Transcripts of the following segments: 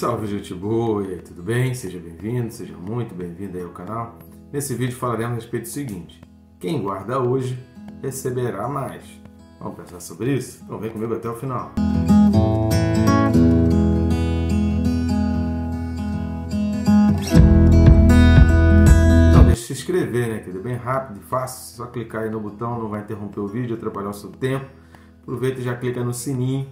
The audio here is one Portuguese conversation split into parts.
Salve, gente boa! E aí, tudo bem? Seja bem-vindo, seja muito bem-vindo aí ao canal. Nesse vídeo falaremos a respeito do seguinte: quem guarda hoje, receberá mais. Vamos pensar sobre isso? Então vem comigo até o final. Então deixa de se inscrever, né? Que é bem rápido e fácil. Só clicar aí no botão, não vai interromper o vídeo, atrapalhar o seu tempo. Aproveita e já clica no sininho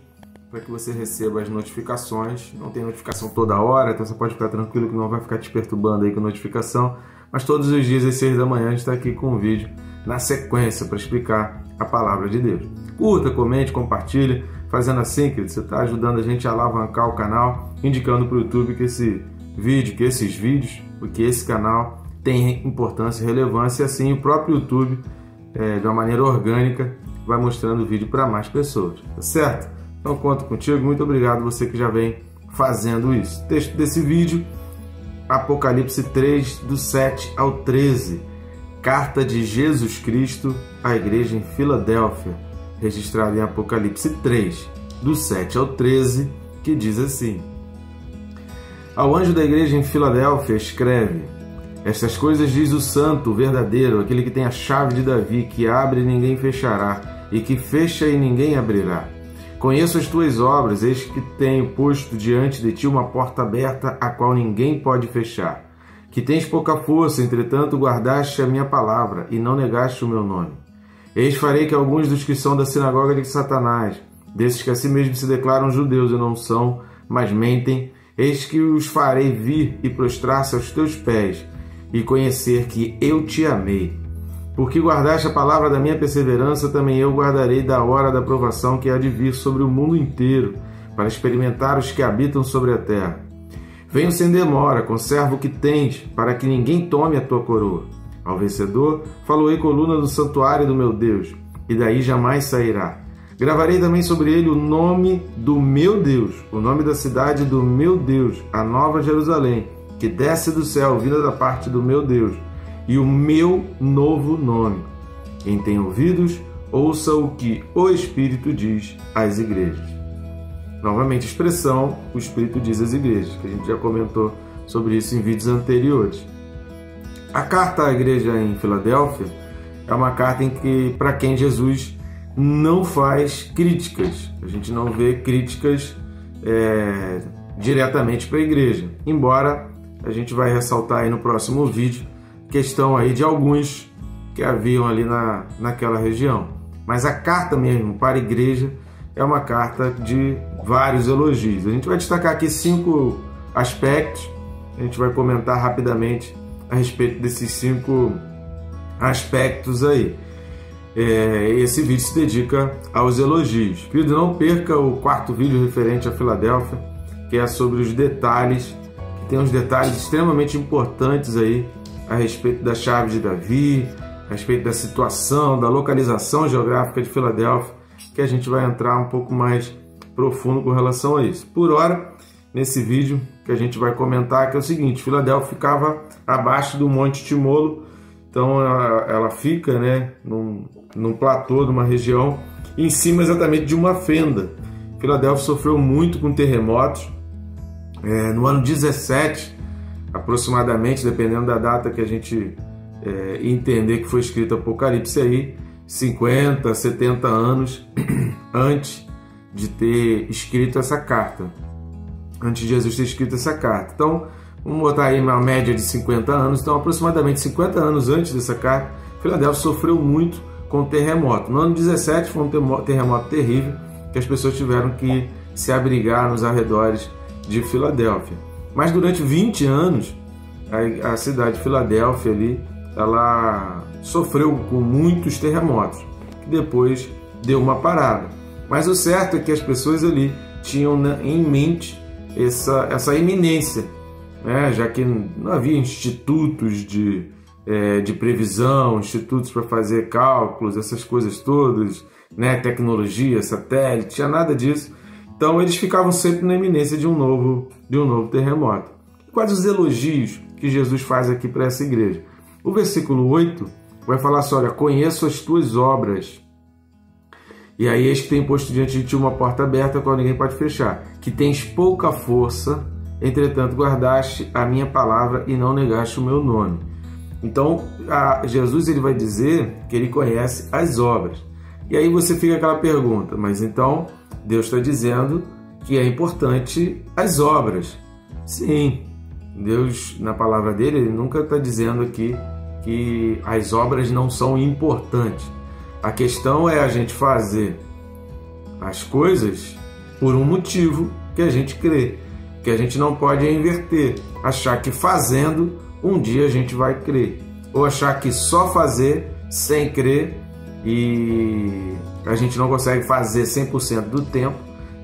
para que você receba as notificações. Não tem notificação toda hora, então você pode ficar tranquilo que não vai ficar te perturbando aí com notificação. Mas todos os dias às 6 da manhã a gente está aqui com um vídeo na sequência para explicar a palavra de Deus. Curta, comente, compartilhe. Fazendo assim, querido, você está ajudando a gente a alavancar o canal, indicando para o YouTube que esse vídeo, que esses vídeos, porque esse canal tem importância e relevância, e assim o próprio YouTube, de uma maneira orgânica, vai mostrando o vídeo para mais pessoas, tá certo? Então conto contigo, muito obrigado você que já vem fazendo isso. Texto desse vídeo, Apocalipse 3, do 7 ao 13. Carta de Jesus Cristo à igreja em Filadélfia, registrada em Apocalipse 3, do 7 ao 13, que diz assim: Ao anjo da igreja em Filadélfia escreve: Estas coisas diz o santo, o verdadeiro, aquele que tem a chave de Davi, que abre e ninguém fechará, e que fecha e ninguém abrirá. Conheço as tuas obras, eis que tenho posto diante de ti uma porta aberta, a qual ninguém pode fechar. Que tens pouca força, entretanto guardaste a minha palavra, e não negaste o meu nome. Eis farei que alguns dos que são da sinagoga de Satanás, desses que a si mesmo se declaram judeus e não são, mas mentem, eis que os farei vir e prostrar-se aos teus pés, e conhecer que eu te amei. Porque guardaste a palavra da minha perseverança, também eu guardarei da hora da provação que há de vir sobre o mundo inteiro, para experimentar os que habitam sobre a terra. Venho sem demora, conserva o que tens, para que ninguém tome a tua coroa. Ao vencedor, faloei coluna do santuário do meu Deus, e daí jamais sairá. Gravarei também sobre ele o nome do meu Deus, o nome da cidade do meu Deus, a nova Jerusalém, que desce do céu, vinda da parte do meu Deus, e o meu novo nome. Quem tem ouvidos, ouça o que o Espírito diz às igrejas. Novamente, expressão, o Espírito diz às igrejas, que a gente já comentou sobre isso em vídeos anteriores. A carta à igreja em Filadélfia é uma carta em que, para quem Jesus não faz críticas. A gente não vê críticas diretamente para a igreja, embora a gente vai ressaltar aí no próximo vídeo questão aí de alguns que haviam ali naquela região. Mas a carta mesmo para a igreja é uma carta de vários elogios. A gente vai destacar aqui 5 aspectos, a gente vai comentar rapidamente a respeito desses 5 aspectos aí. Esse vídeo se dedica aos elogios. Querido, não perca o 4º vídeo referente a Filadélfia, que é sobre os detalhes, que tem uns detalhes extremamente importantes aí a respeito da chave de Davi, a respeito da situação, da localização geográfica de Filadélfia, que a gente vai entrar um pouco mais profundo com relação a isso. Por hora, nesse vídeo que a gente vai comentar, que é o seguinte: Filadélfia ficava abaixo do Monte Timolo, então ela fica, né, num platô de uma região, em cima exatamente de uma fenda. Filadélfia sofreu muito com terremotos. No ano 17, aproximadamente, dependendo da data que a gente entender que foi escrito Apocalipse aí, 50, 70 anos antes de ter escrito essa carta, antes de Jesus ter escrito essa carta. Então, vamos botar aí uma média de 50 anos, então aproximadamente 50 anos antes dessa carta, Filadélfia sofreu muito com terremoto. No ano 17 foi um terremoto terrível, que as pessoas tiveram que se abrigar nos arredores de Filadélfia. Mas durante 20 anos, a cidade de Filadélfia ali, ela sofreu com muitos terremotos, que depois deu uma parada. Mas o certo é que as pessoas ali tinham em mente essa iminência, né? Já que não havia institutos de previsão, institutos para fazer cálculos, essas coisas todas, né? Tecnologia, satélite, tinha nada disso. Então eles ficavam sempre na iminência de um novo terremoto. Quais os elogios que Jesus faz aqui para essa igreja? O versículo 8 vai falar assim: olha, conheço as tuas obras. E aí eis que tem posto diante de ti uma porta aberta, a qual ninguém pode fechar. Que tens pouca força, entretanto guardaste a minha palavra e não negaste o meu nome. Então, Jesus ele vai dizer que ele conhece as obras. E aí você fica aquela pergunta, mas então Deus está dizendo que é importante as obras. Sim, Deus, na palavra dele, ele nunca está dizendo aqui que as obras não são importantes. A questão é a gente fazer as coisas por um motivo que a gente crê, que a gente não pode inverter, achar que fazendo um dia a gente vai crer, ou achar que só fazer sem crer e a gente não consegue fazer 100% do tempo,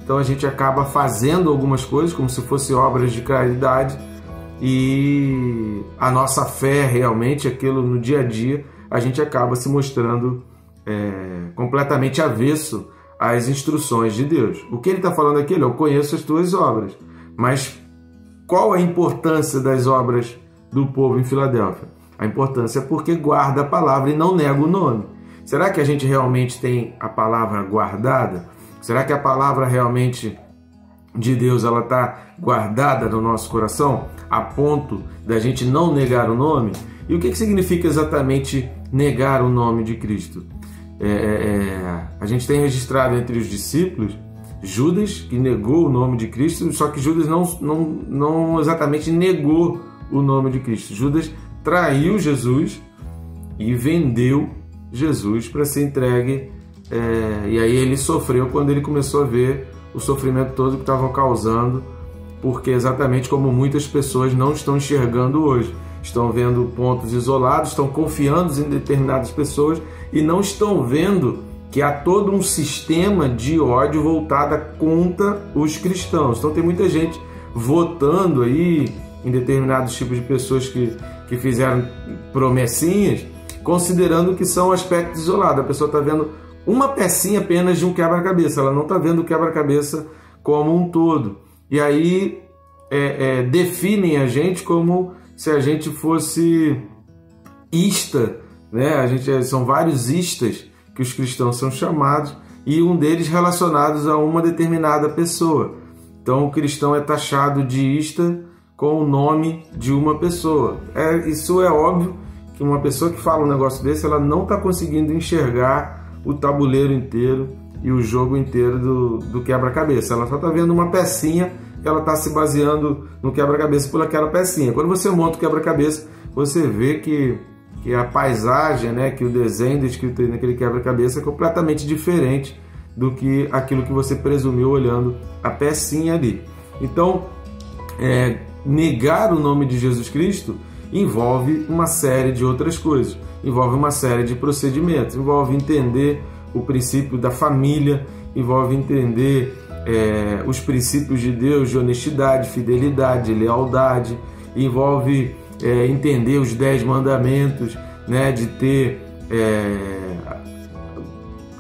então a gente acaba fazendo algumas coisas como se fossem obras de caridade e a nossa fé realmente, aquilo no dia a dia, a gente acaba se mostrando completamente avesso às instruções de Deus. O que ele está falando aqui? Eu conheço as tuas obras, mas qual a importância das obras do povo em Filadélfia? A importância é porque guarda a palavra e não nega o nome. Será que a gente realmente tem a palavra guardada? Será que a palavra realmente de Deus ela está guardada no nosso coração a ponto da gente não negar o nome? E o que significa exatamente negar o nome de Cristo? A gente tem registrado entre os discípulos Judas, que negou o nome de Cristo, só que Judas não exatamente negou o nome de Cristo. Judas traiu Jesus e vendeu Jesus para ser entregue, e aí ele sofreu quando ele começou a ver o sofrimento todo que estavam causando, porque exatamente como muitas pessoas não estão enxergando hoje, estão vendo pontos isolados, estão confiando em determinadas pessoas e não estão vendo que há todo um sistema de ódio voltado contra os cristãos. Então tem muita gente votando aí em determinados tipos de pessoas que fizeram promessinhas, considerando que são aspectos isolados. A pessoa está vendo uma pecinha apenas de um quebra-cabeça, ela não está vendo o quebra-cabeça como um todo. E aí definem a gente como se a gente fosse ista, né? São vários istas que os cristãos são chamados, e um deles relacionados a uma determinada pessoa. Então o cristão é taxado de ista com o nome de uma pessoa. Isso é óbvio que uma pessoa que fala um negócio desse, ela não está conseguindo enxergar o tabuleiro inteiro e o jogo inteiro do quebra-cabeça. Ela só está vendo uma pecinha e ela está se baseando no quebra-cabeça por aquela pecinha. Quando você monta o quebra-cabeça, você vê que a paisagem, né, que o desenho descrito aí naquele quebra-cabeça é completamente diferente do que aquilo que você presumiu olhando a pecinha ali. Então, negar o nome de Jesus Cristo envolve uma série de outras coisas, envolve uma série de procedimentos, envolve entender o princípio da família, envolve entender os princípios de Deus de honestidade, fidelidade, lealdade, envolve entender os 10 mandamentos, né, de ter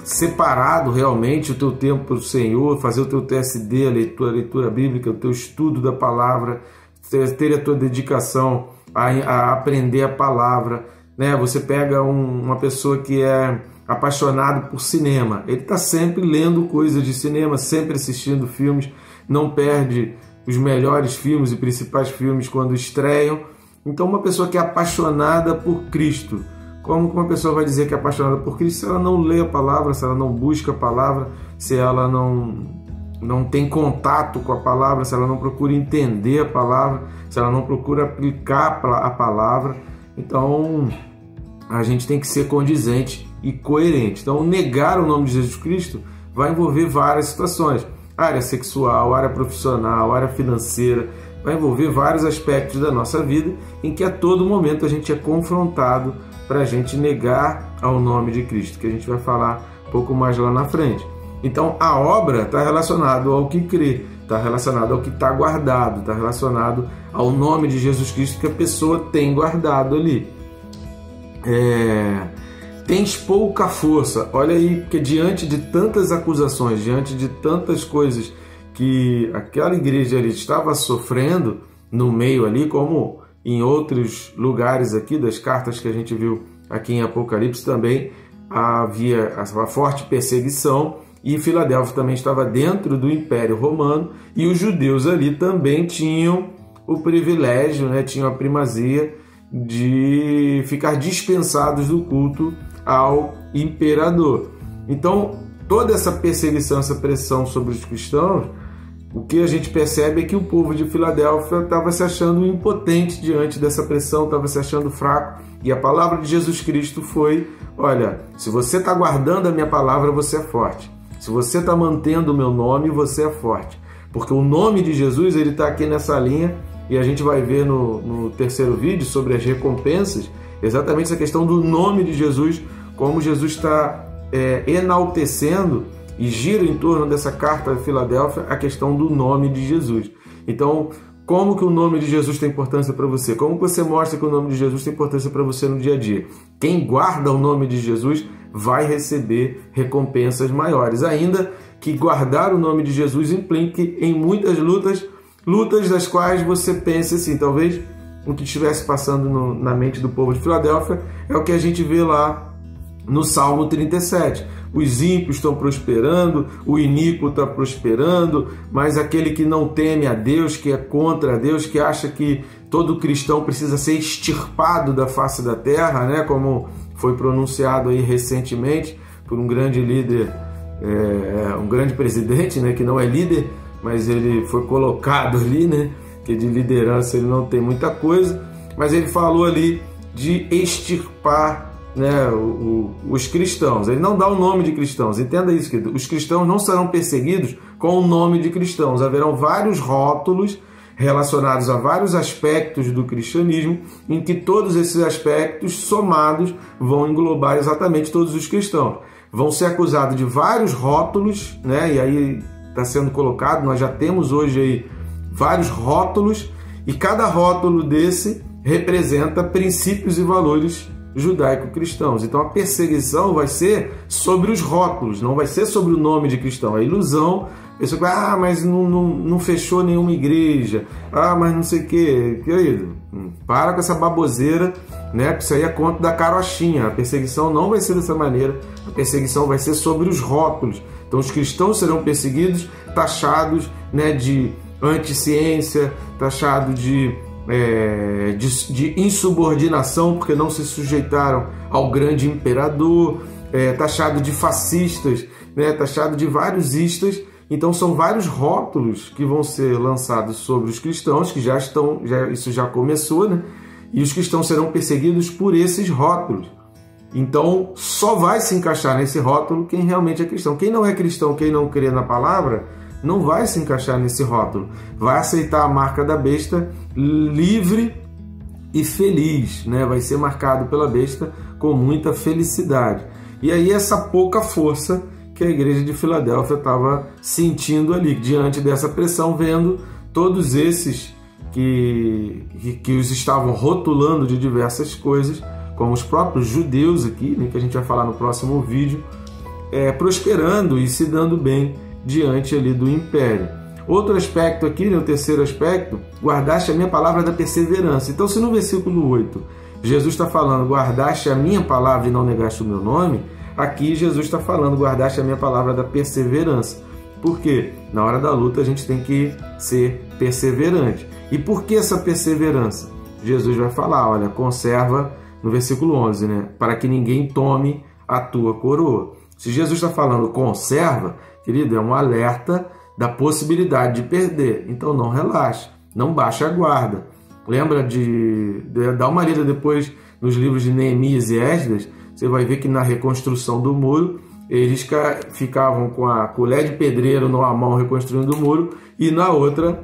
separado realmente o teu tempo para o Senhor, fazer o teu TSD, a leitura bíblica, o teu estudo da palavra, ter a tua dedicação a aprender a palavra, né? Você pega uma pessoa que é apaixonado por cinema, ele está sempre lendo coisas de cinema, sempre assistindo filmes, não perde os melhores filmes e principais filmes quando estreiam. Então uma pessoa que é apaixonada por Cristo, como uma pessoa vai dizer que é apaixonada por Cristo se ela não lê a palavra, se ela não busca a palavra, se ela não tem contato com a palavra, se ela não procura entender a palavra, se ela não procura aplicar a palavra? Então a gente tem que ser condizente e coerente. Então negar o nome de Jesus Cristo vai envolver várias situações, área sexual, área profissional, área financeira, vai envolver vários aspectos da nossa vida em que a todo momento a gente é confrontado para a gente negar ao nome de Cristo, que a gente vai falar um pouco mais lá na frente. Então a obra está relacionada ao que crê, está relacionado ao que está guardado, está relacionado ao nome de Jesus Cristo que a pessoa tem guardado ali. Tens pouca força. Olha aí, porque diante de tantas acusações, diante de tantas coisas que aquela igreja ali estava sofrendo no meio ali, como em outros lugares aqui das cartas que a gente viu aqui em Apocalipse também, havia a forte perseguição, e Filadélfia também estava dentro do Império Romano, e os judeus ali também tinham o privilégio, né, tinham a primazia de ficar dispensados do culto ao imperador. Então, toda essa perseguição, essa pressão sobre os cristãos, o que a gente percebe é que o povo de Filadélfia estava se achando impotente diante dessa pressão, estava se achando fraco, e a palavra de Jesus Cristo foi: olha, se você está guardando a minha palavra, você é forte. Se você está mantendo o meu nome, você é forte. Porque o nome de Jesus, ele está aqui nessa linha, e a gente vai ver no terceiro vídeo sobre as recompensas, exatamente essa questão do nome de Jesus, como Jesus está enaltecendo e gira em torno dessa carta de Filadélfia a questão do nome de Jesus. Então, como que o nome de Jesus tem importância para você? Como que você mostra que o nome de Jesus tem importância para você no dia a dia? Quem guarda o nome de Jesus vai receber recompensas maiores. Ainda que guardar o nome de Jesus implique em muitas lutas das quais você pense assim, talvez o que estivesse passando na mente do povo de Filadélfia é o que a gente vê lá no Salmo 37. Os ímpios estão prosperando, o iníquo está prosperando, mas aquele que não teme a Deus, que é contra Deus, que acha que todo cristão precisa ser extirpado da face da terra, né? Como foi pronunciado aí recentemente por um grande líder, um grande presidente, né? Que não é líder, mas ele foi colocado ali, né? Que de liderança ele não tem muita coisa, mas ele falou ali de extirpar, né, os cristãos. Ele não dá o nome de cristãos, entenda isso, querido. Os cristãos não serão perseguidos com o nome de cristãos. Haverão vários rótulos relacionados a vários aspectos do cristianismo, em que todos esses aspectos somados vão englobar exatamente todos os cristãos. Vão ser acusados de vários rótulos, né, e aí está sendo colocado, nós já temos hoje aí vários rótulos, e cada rótulo desse representa princípios e valores judaico-cristãos. Então a perseguição vai ser sobre os rótulos, não vai ser sobre o nome de cristão. A ilusão, a pessoa vai, mas não fechou nenhuma igreja, mas não sei o quê. Querido, para com essa baboseira, né? Porque isso aí é conto da carochinha. A perseguição não vai ser dessa maneira, a perseguição vai ser sobre os rótulos. Então os cristãos serão perseguidos, taxados, né, de anticiência, taxados de insubordinação, porque não se sujeitaram ao grande imperador, taxado de fascistas, né, taxado de vários istas. Então são vários rótulos que vão ser lançados sobre os cristãos, que isso já começou, né? E os cristãos serão perseguidos por esses rótulos. Então só vai se encaixar nesse rótulo quem realmente é cristão. Quem não é cristão, quem não crê na palavra, não vai se encaixar nesse rótulo. Vai aceitar a marca da besta livre e feliz, né? Vai ser marcado pela besta com muita felicidade. E aí essa pouca força que a igreja de Filadélfia estava sentindo ali, diante dessa pressão, vendo todos esses que os estavam rotulando de diversas coisas, como os próprios judeus aqui, né, que a gente vai falar no próximo vídeo, prosperando e se dando bem diante ali do império. Outro aspecto aqui, né, o terceiro aspecto, guardaste a minha palavra da perseverança. Então, se no versículo 8 Jesus está falando, guardaste a minha palavra e não negaste o meu nome, aqui Jesus está falando, guardaste a minha palavra da perseverança. Por quê? Na hora da luta a gente tem que ser perseverante. E por que essa perseverança? Jesus vai falar, olha, conserva, no versículo 11, né, para que ninguém tome a tua coroa. Se Jesus está falando conserva, querido, é um alerta da possibilidade de perder. Então não relaxe, não baixe a guarda. Lembra de dar uma lida depois nos livros de Neemias e Esdras, você vai ver que na reconstrução do muro, eles ficavam com a colher de pedreiro numa mão reconstruindo o muro e na outra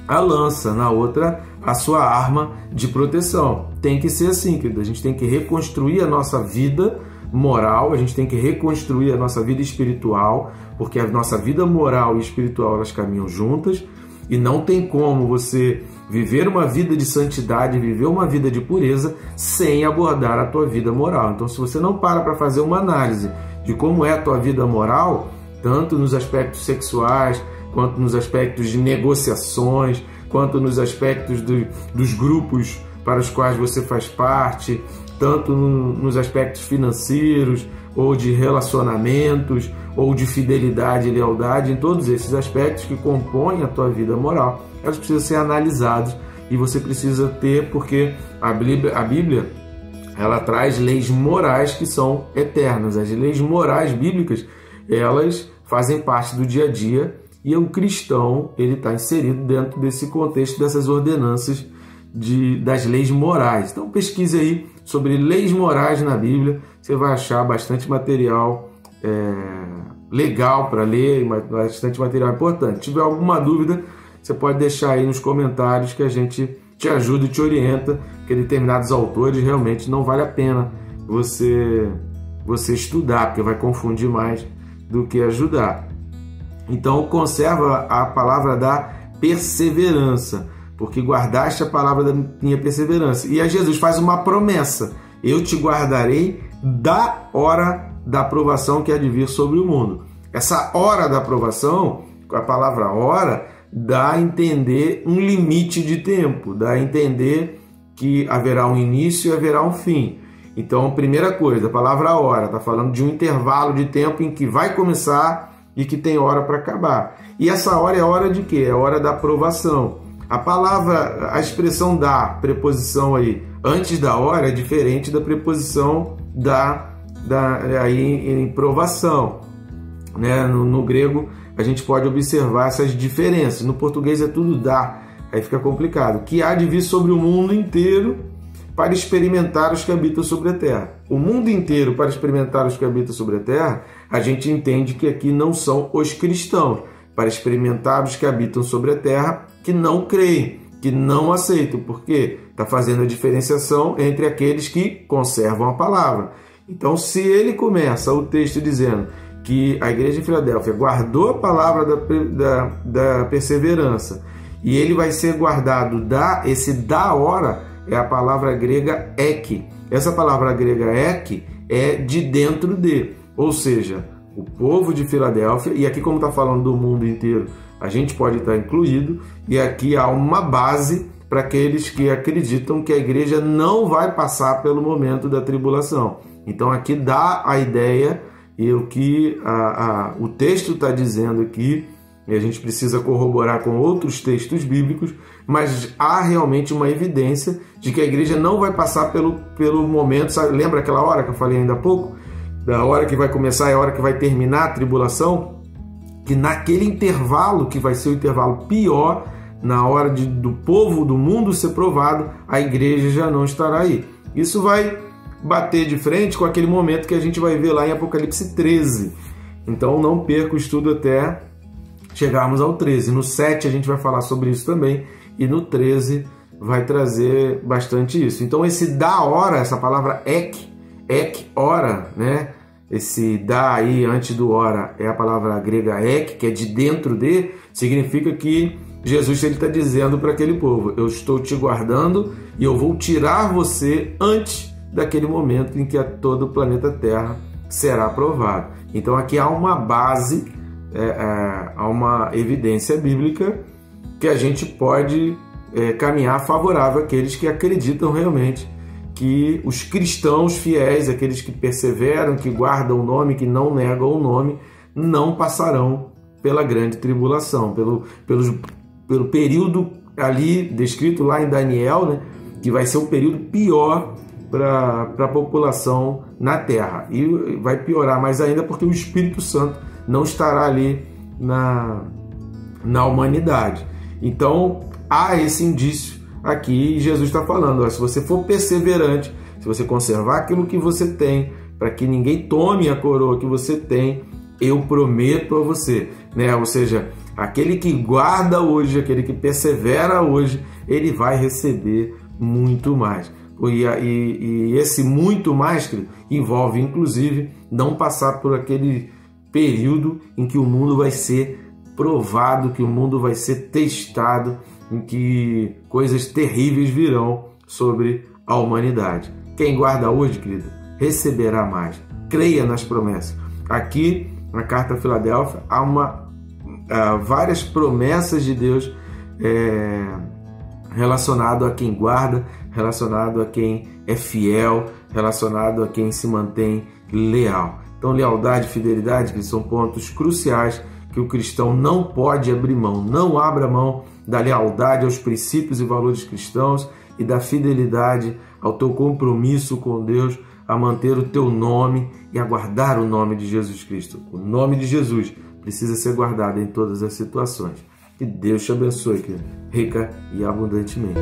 a lança, na outra a sua arma de proteção. Tem que ser assim, querido. A gente tem que reconstruir a nossa vida moral, a gente tem que reconstruir a nossa vida espiritual, porque a nossa vida moral e espiritual elas caminham juntas e não tem como você viver uma vida de santidade, viver uma vida de pureza sem abordar a tua vida moral. Então, se você não para fazer uma análise de como é a tua vida moral, tanto nos aspectos sexuais, quanto nos aspectos de negociações, quanto nos aspectos dos grupos para os quais você faz parte, tanto nos aspectos financeiros, ou de relacionamentos, ou de fidelidade e lealdade, em todos esses aspectos que compõem a tua vida moral, elas precisam ser analisadas e você precisa ter, porque a Bíblia ela traz leis morais que são eternas. As leis morais bíblicas, elas fazem parte do dia a dia e o cristão ele está inserido dentro desse contexto, dessas ordenanças das leis morais. Então pesquise aí sobre leis morais na Bíblia, você vai achar bastante material legal para ler, bastante material importante. Se tiver alguma dúvida, você pode deixar aí nos comentários que a gente te ajuda e te orienta, que determinados autores realmente não vale a pena você estudar, porque vai confundir mais do que ajudar. Então conserva a palavra da perseverança, porque guardaste a palavra da minha perseverança. E aí Jesus faz uma promessa: eu te guardarei da hora da provação que há de vir sobre o mundo. Essa hora da provação, a palavra hora, dá a entender um limite de tempo, dá a entender que haverá um início e haverá um fim. Então, primeira coisa, a palavra hora está falando de um intervalo de tempo em que vai começar e que tem hora para acabar. E essa hora é a hora de quê? É a hora da provação. A palavra, a expressão da preposição aí antes da hora é diferente da preposição aí em provação, né? No grego a gente pode observar essas diferenças. No português é tudo dá, aí fica complicado. Que há de vir sobre o mundo inteiro para experimentar os que habitam sobre a terra. O mundo inteiro para experimentar os que habitam sobre a terra, a gente entende que aqui não são os cristãos. Para experimentar os que habitam sobre a terra, que não creem, que não aceitam. Por quê? Está fazendo a diferenciação entre aqueles que conservam a palavra. Então, se ele começa o texto dizendo que a igreja de Filadélfia guardou a palavra da perseverança e ele vai ser guardado esse da hora é a palavra grega ek. Essa palavra grega ek é de dentro de, ou seja, o povo de Filadélfia, e aqui como está falando do mundo inteiro, a gente pode estar incluído, e aqui há uma base para aqueles que acreditam que a igreja não vai passar pelo momento da tribulação. Então aqui dá a ideia e o que o texto está dizendo aqui, e a gente precisa corroborar com outros textos bíblicos, mas há realmente uma evidência de que a igreja não vai passar pelo momento, sabe? Lembra aquela hora que eu falei ainda há pouco? Da hora que vai começar e a hora que vai terminar a tribulação? Que naquele intervalo, que vai ser o intervalo pior, na hora do povo do mundo ser provado, a igreja já não estará aí. Isso vai bater de frente com aquele momento que a gente vai ver lá em Apocalipse 13. Então não perca o estudo até chegarmos ao 13. No 7 a gente vai falar sobre isso também, e no 13 vai trazer bastante isso. Então esse da hora, essa palavra ek hora, né? Esse da aí antes do hora é a palavra grega ek, que é de dentro de, significa que Jesus está dizendo para aquele povo: eu estou te guardando e eu vou tirar você antes daquele momento em que todo o planeta Terra será aprovado. Então aqui há uma base, há uma evidência bíblica que a gente pode caminhar favorável àqueles que acreditam realmente que os cristãos fiéis, aqueles que perseveram, que guardam o nome, que não negam o nome, não passarão pela grande tribulação, pelo período ali descrito lá em Daniel, né, que vai ser o período pior para a população na Terra. E vai piorar mais ainda porque o Espírito Santo não estará ali na humanidade. Então há esse indício aqui, e Jesus está falando: se você for perseverante, se você conservar aquilo que você tem, para que ninguém tome a coroa que você tem, eu prometo a você, né? Ou seja, aquele que guarda hoje, aquele que persevera hoje, ele vai receber muito mais. E esse muito mais, querido, envolve inclusive não passar por aquele período em que o mundo vai ser provado, que o mundo vai ser testado, em que coisas terríveis virão sobre a humanidade. Quem guarda hoje, querido, receberá mais. Creia nas promessas. Aqui, na carta a Filadélfia, há várias promessas de Deus relacionado a quem guarda, relacionado a quem é fiel, relacionado a quem se mantém leal. Então, lealdade e fidelidade, que são pontos cruciais que o cristão não pode abrir mão. Não abra mão da lealdade aos princípios e valores cristãos e da fidelidade ao teu compromisso com Deus, a manter o teu nome e a guardar o nome de Jesus Cristo. O nome de Jesus precisa ser guardado em todas as situações. Que Deus te abençoe, querido, rica e abundantemente.